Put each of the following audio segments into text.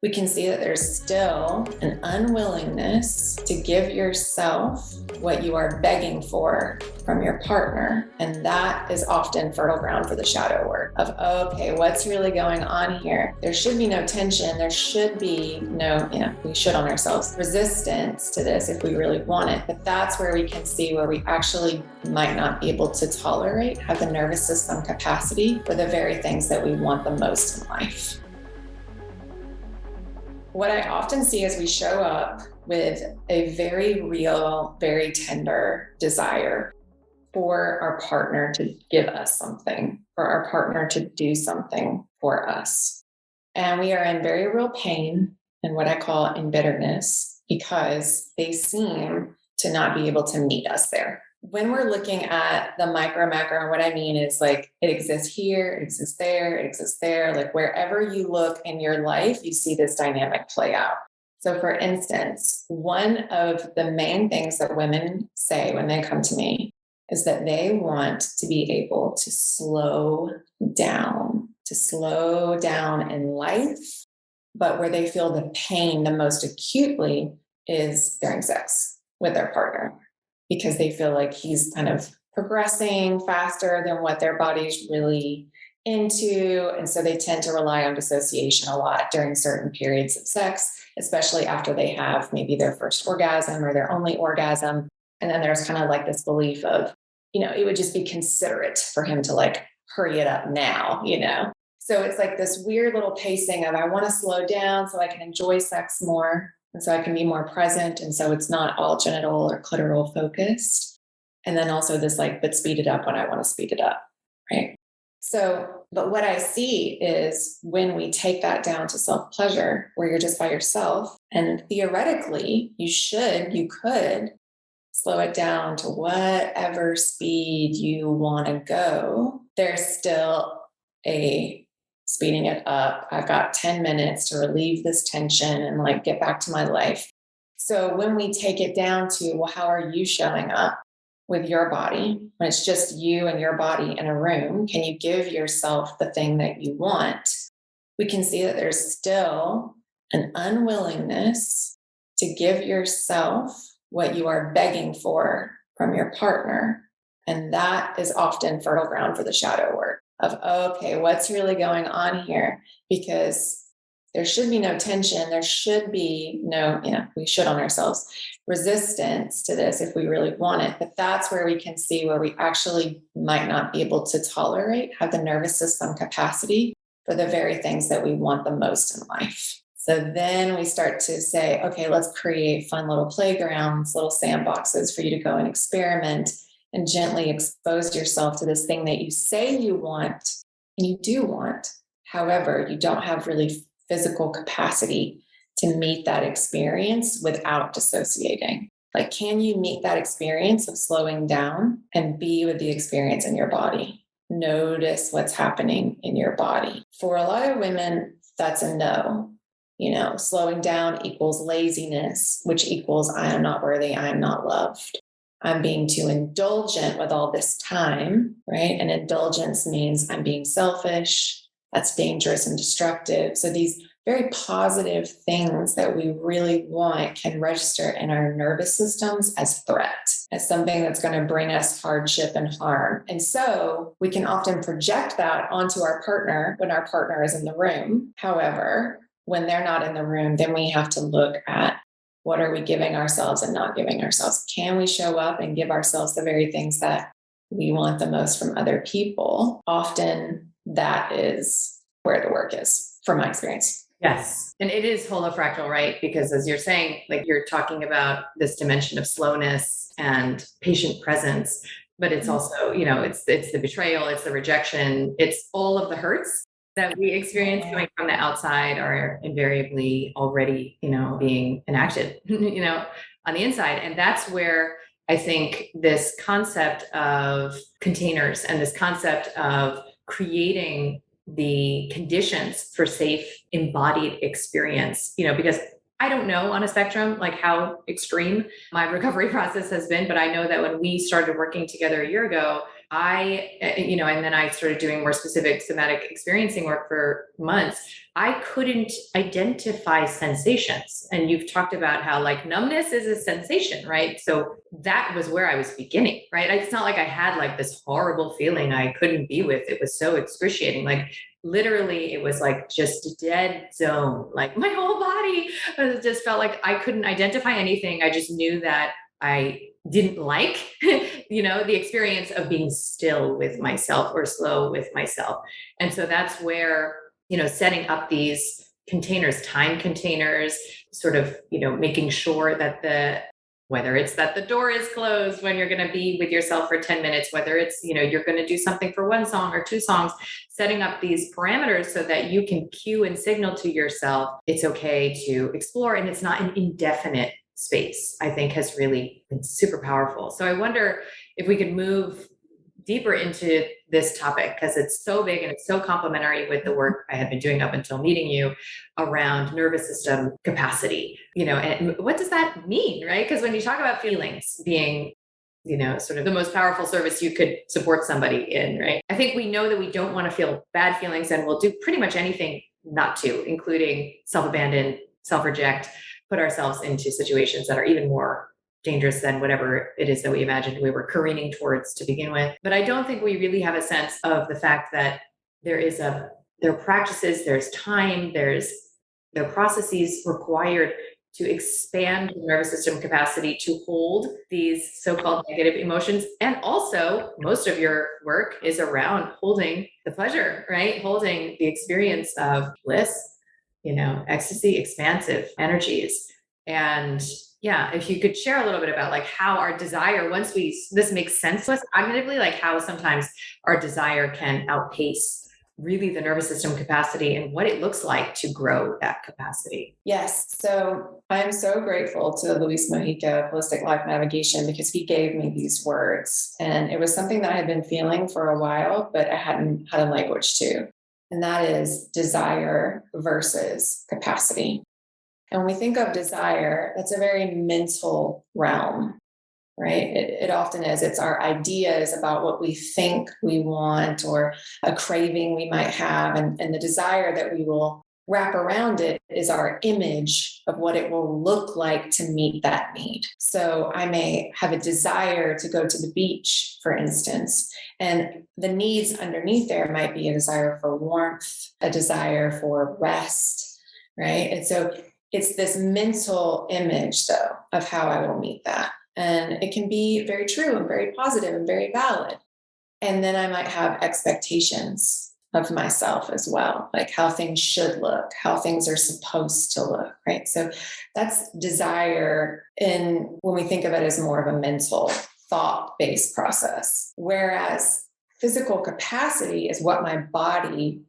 we can see that there's still an unwillingness to give yourself what you are begging for from your partner. And that is often fertile ground for the shadow work of, okay, what's really going on here? There should be no tension. There should be no, we should on ourselves, resistance to this if we really want it. But that's where we can see where we actually might not be able to tolerate, have the nervous system capacity for the very things that we want the most in life. What I often see is we show up with a very real, very tender desire for our partner to give us something, for our partner to do something for us. And we are in very real pain and what I call embitteredness because they seem to not be able to meet us there. When we're looking at the micro macro, what I mean is like it exists here, it exists there, it exists there. Like wherever you look in your life, you see this dynamic play out. So for instance, one of the main things that women say when they come to me is that they want to be able to slow down in life, but where they feel the pain the most acutely is during sex with their partner, because they feel like he's kind of progressing faster than what their body's really into. And so they tend to rely on dissociation a lot during certain periods of sex, especially after they have maybe their first orgasm or their only orgasm. And then there's kind of like this belief of, it would just be considerate for him to like hurry it up now, So it's like this weird little pacing of I want to slow down so I can enjoy sex more. And so I can be more present. And so it's not all genital or clitoral focused. And then also this but speed it up when I want to speed it up. Right. So, but what I see is when we take that down to self-pleasure, where you're just by yourself, and theoretically you could slow it down to whatever speed you want to go. There's still a speeding it up. I've got 10 minutes to relieve this tension and get back to my life. So when we take it down to, well, how are you showing up with your body? When it's just you and your body in a room, can you give yourself the thing that you want? We can see that there's still an unwillingness to give yourself what you are begging for from your partner. And that is often fertile ground for the shadow work of, okay, what's really going on here? Because there should be no tension. There should be no, we should on ourselves, resistance to this if we really want it. But that's where we can see where we actually might not be able to tolerate, have the nervous system capacity for the very things that we want the most in life. So then we start to say, okay, let's create fun little playgrounds, little sandboxes for you to go and experiment and gently expose yourself to this thing that you say you want and you do want. However, you don't have really physical capacity to meet that experience without dissociating. Can you meet that experience of slowing down and be with the experience in your body? Notice what's happening in your body. For a lot of women, that's a no. Slowing down equals laziness, which equals I am not worthy, I am not loved. I'm being too indulgent with all this time, right? And indulgence means I'm being selfish. That's dangerous and destructive. So these very positive things that we really want can register in our nervous systems as threat, as something that's going to bring us hardship and harm. And so we can often project that onto our partner when our partner is in the room. However, when they're not in the room, then we have to look at what are we giving ourselves and not giving ourselves? Can we show up and give ourselves the very things that we want the most from other people? Often that is where the work is, from my experience. Yes. And it is holofractal, right? Because as you're saying, you're talking about this dimension of slowness and patient presence, but it's also, it's the betrayal, it's the rejection, it's all of the hurts that we experience coming from the outside are invariably already, being enacted, on the inside. And that's where I think this concept of containers and this concept of creating the conditions for safe embodied experience, because I don't know on a spectrum, how extreme my recovery process has been, but I know that when we started working together a year ago, and then I started doing more specific somatic experiencing work for months. I couldn't identify sensations. And you've talked about how like numbness is a sensation, right? So that was where I was beginning, right? It's not like I had like this horrible feeling I couldn't be with. It was so excruciating. Like literally it was like just dead zone. Like my whole body just felt like I couldn't identify anything. I just knew that I didn't like, the experience of being still with myself or slow with myself. And so that's where, setting up these containers, time containers, sort of, making sure that whether it's that the door is closed when you're going to be with yourself for 10 minutes, whether it's, you're going to do something for one song or two songs, setting up these parameters so that you can cue and signal to yourself, it's okay to explore. And it's not an indefinite space, I think has really been super powerful. So I wonder if we could move deeper into this topic, because it's so big and it's so complementary with the work I had been doing up until meeting you around nervous system capacity, and what does that mean, right? Because when you talk about feelings being, sort of the most powerful service you could support somebody in, right? I think we know that we don't want to feel bad feelings and we'll do pretty much anything not to, including self-abandon, self-reject, put ourselves into situations that are even more dangerous than whatever it is that we imagined we were careening towards to begin with. But I don't think we really have a sense of the fact that there are practices, there's time, there are processes required to expand the nervous system capacity to hold these so-called negative emotions. And also, most of your work is around holding the pleasure, right? Holding the experience of bliss, ecstasy, expansive energies. And yeah, if you could share a little bit about like how our desire, this makes sense to us cognitively, like how sometimes our desire can outpace really the nervous system capacity and what it looks like to grow that capacity. Yes. So I'm so grateful to Luis Mojica of Holistic Life Navigation because he gave me these words. And it was something that I had been feeling for a while, but I hadn't had a language to. And that is desire versus capacity. And when we think of desire, that's a very mental realm, right? It often is. It's our ideas about what we think we want or a craving we might have. And the desire that we will wrap around it is our image of what it will look like to meet that need. So I may have a desire to go to the beach, for instance, and the needs underneath there might be a desire for warmth, a desire for rest, right? And so it's this mental image, though, of how I will meet that. And it can be very true and very positive and very valid. And then I might have expectations of myself as well, like how things should look, how things are supposed to look, right? So that's desire when we think of it as more of a mental thought-based process. Whereas physical capacity is what my body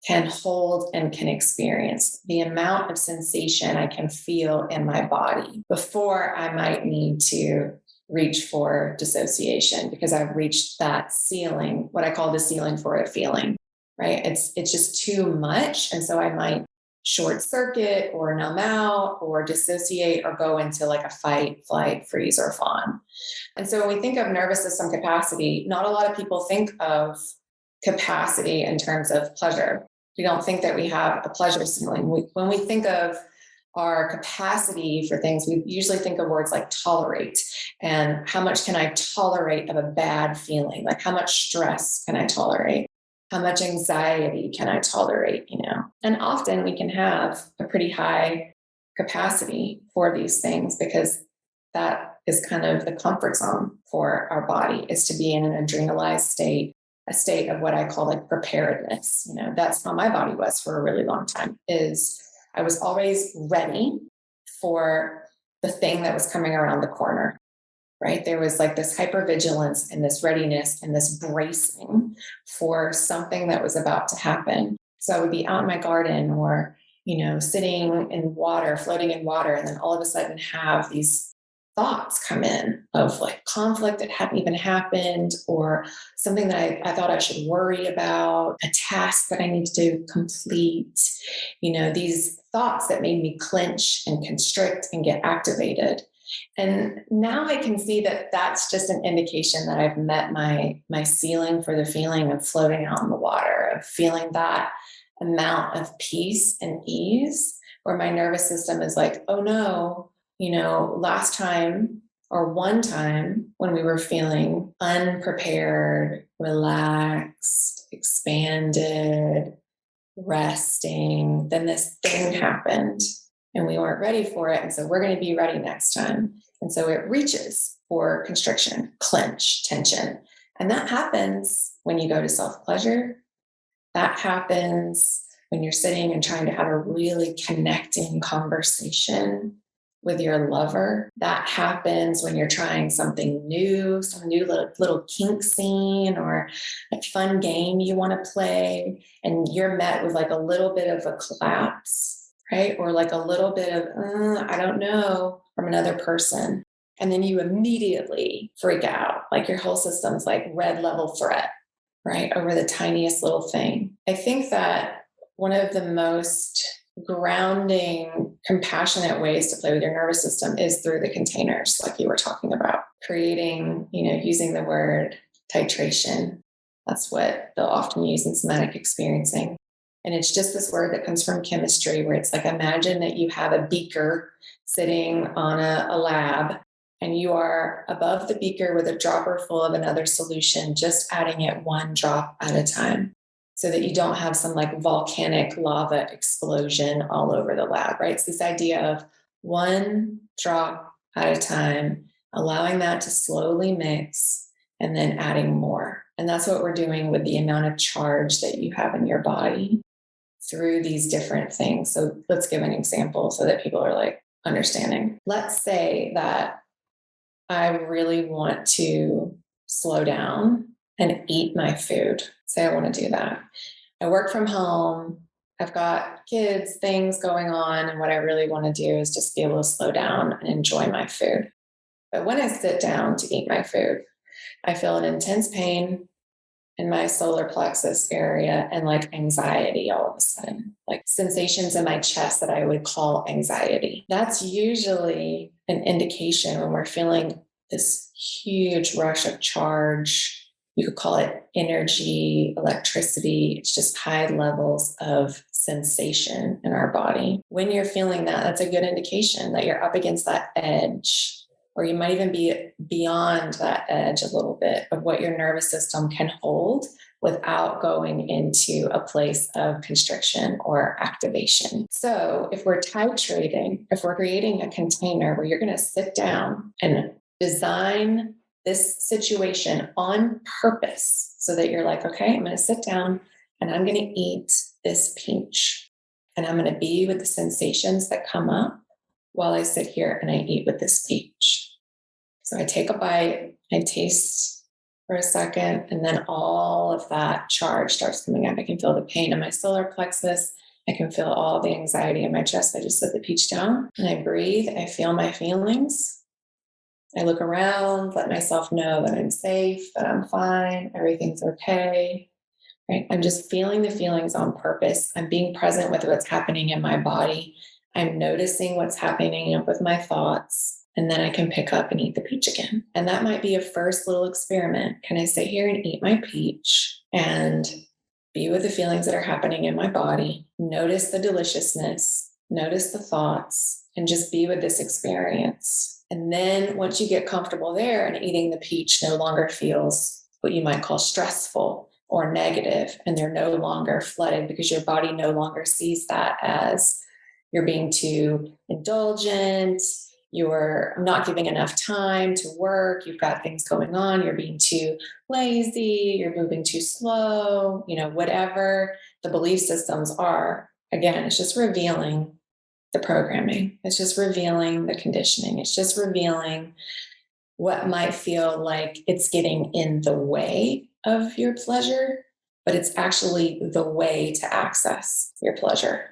can hold and can experience, the amount of sensation I can feel in my body before I might need to reach for dissociation because I've reached that ceiling, what I call the ceiling for a feeling, right? It's just too much. And so I might short circuit or numb out or dissociate or go into like a fight, flight, freeze, or fawn. And so when we think of nervous system capacity, not a lot of people think of capacity in terms of pleasure. We don't think that we have a pleasure ceiling. When we think of our capacity for things, we usually think of words like tolerate and how much can I tolerate of a bad feeling? Like how much stress can I tolerate? How much anxiety can I tolerate? And often we can have a pretty high capacity for these things because that is kind of the comfort zone for our body, is to be in an adrenalized state, a state of what I call like preparedness. That's how my body was for a really long time, is I was always ready for the thing that was coming around the corner, right? There was like this hypervigilance and this readiness and this bracing for something that was about to happen. So I would be out in my garden or, sitting in water, floating in water, and then all of a sudden have these thoughts come in of like conflict that hadn't even happened or something that I thought I should worry about, a task that I need to complete, these thoughts that made me clench and constrict and get activated. And now I can see that that's just an indication that I've met my ceiling for the feeling of floating out in the water, of feeling that amount of peace and ease, where my nervous system is like, oh no, last time or one time when we were feeling unprepared, relaxed, expanded, resting, then this thing happened and we weren't ready for it. And so we're going to be ready next time. And so it reaches for constriction, clench, tension. And that happens when you go to self-pleasure. That happens when you're sitting and trying to have a really connecting conversation with your lover. That happens when you're trying something new, some new little kink scene or a fun game you want to play, and you're met with like a little bit of a collapse, right? Or like a little bit of, I don't know, from another person. And then you immediately freak out, like your whole system's like red level threat, right? Over the tiniest little thing. I think that one of the most grounding, compassionate ways to play with your nervous system is through the containers, like you were talking about, creating, using the word titration. That's what they'll often use in somatic experiencing. And it's just this word that comes from chemistry, where it's like, imagine that you have a beaker sitting on a lab, and you are above the beaker with a dropper full of another solution, just adding it one drop at a time, so that you don't have some like volcanic lava explosion all over the lab, right? It's this idea of one drop at a time, allowing that to slowly mix and then adding more. And that's what we're doing with the amount of charge that you have in your body through these different things. So let's give an example so that people are like understanding. Let's say that I really want to slow down and eat my food. Say I want to do that. I work from home. I've got kids, things going on. And what I really want to do is just be able to slow down and enjoy my food. But when I sit down to eat my food, I feel an intense pain in my solar plexus area and like anxiety all of a sudden, like sensations in my chest that I would call anxiety. That's usually an indication when we're feeling this huge rush of charge. You could call it energy, electricity. It's just high levels of sensation in our body. When you're feeling that, that's a good indication that you're up against that edge, or you might even be beyond that edge a little bit of what your nervous system can hold without going into a place of constriction or activation. So if we're titrating, if we're creating a container where you're going to sit down and design this situation on purpose so that you're like, okay, I'm going to sit down and I'm going to eat this peach, and I'm going to be with the sensations that come up while I sit here and I eat with this peach. So I take a bite, I taste for a second, and then all of that charge starts coming up. I can feel the pain in my solar plexus. I can feel all the anxiety in my chest. I just set the peach down and I breathe. I feel my feelings. I look around, let myself know that I'm safe, that I'm fine, everything's okay. Right? I'm just feeling the feelings on purpose. I'm being present with what's happening in my body. I'm noticing what's happening with my thoughts. And then I can pick up and eat the peach again. And that might be a first little experiment. Can I sit here and eat my peach and be with the feelings that are happening in my body? Notice the deliciousness, notice the thoughts, and just be with this experience. And then once you get comfortable there, and eating the peach no longer feels what you might call stressful or negative, and they're no longer flooded because your body no longer sees that as you're being too indulgent, you're not giving enough time to work, you've got things going on, you're being too lazy, you're moving too slow, whatever the belief systems are. Again, it's just revealing the programming. It's just revealing the conditioning. It's just revealing what might feel like it's getting in the way of your pleasure, but it's actually the way to access your pleasure.